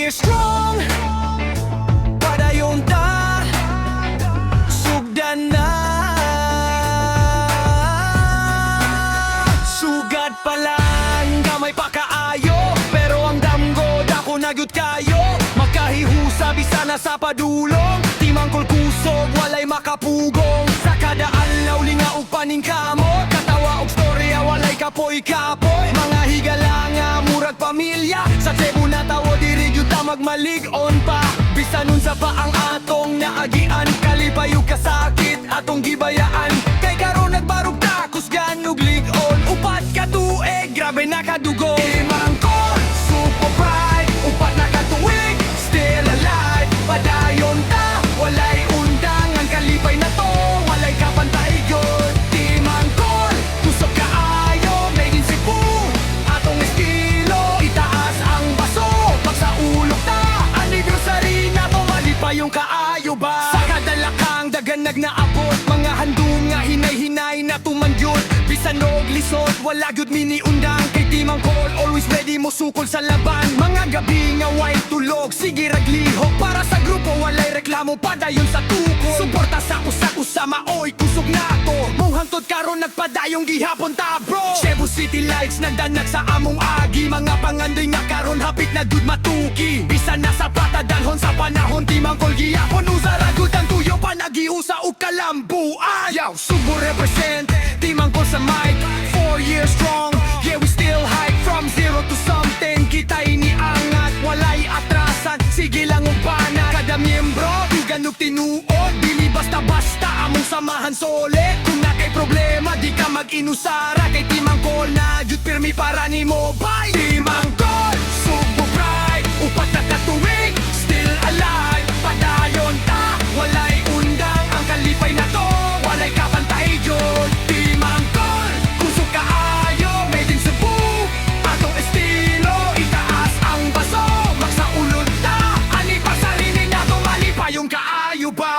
years strong, padayon ta, sugdan na. Sugat pa lang, gamay pa kaayo, pero ang damgo dako nagyud kayo. Makahihusa bisana sa padulong, timangkol kusog walay makapugong. Sa kada adlaw linga og paningkamot, katawa og storya walay kapoy-kapoy. Mga higala nga murag pamilya, sa tebo na tawo diri gyud ta magmalig-on pa. Bisan unsa pa ang atong naagian, kalipayo kasakit atong gibayaan. Kay karon nagbarog ta kusgan ug lig-on, upat ka tuig grabe na kadugo. Timangkol super pride, upat na ka tuig still alive. Padayon ta walay undang, ang kalipay na to walay kapantay gyud. Timangkol kusog kaayo made in Cebu, atong estilo itaas ang baso. Pag sa ulok ta anniversary na to, malipayong kaayo ba? Sa kadalakang dagan nagnaabot, mga handong nga hinay-hinay na tumangyod. Bisan og lisod wala gyud miniundang, kay Timangkol always ready mo sukol sa laban. Mga gabi nga way tulog, sige raglihok para sa grupo walay reklamo, padayon sa tukod. Suporta sa usa maoy kusog nato, mong hantod karon nagpadayong gihapon ta bro. Cebu City Lights nagdanag sa among agi, mga pangandoy nga karon hapit na gud matuki. Bisan nasa patadalhon sa panahon, Timangkol gihapon usara gud ang tuyo pa nagiusa og kalambuan. Yaw Subo represent, Timangkol sa mic, 4 years strong, yeah we still hype. From zero to something, kita'y niangat, walay atrasan, sige lang ang pana. Kada miyembro, dugan og tinuod, dili basta-basta among samahan sole. Kung na kay problema, di ka mag-inusara, kay Timangkol na jud pirmi para nimo bay. Timangkol, Subo pride, upat na katuig still alive. Padayon ta, walay undang, ang kalipay na to walay kapantay gyud. Timangkol, kusog kaayo made in Cebu, atong estilo itaas ang baso. Magsaulod ta ani pa sarili nato, malipayong kaayo ba?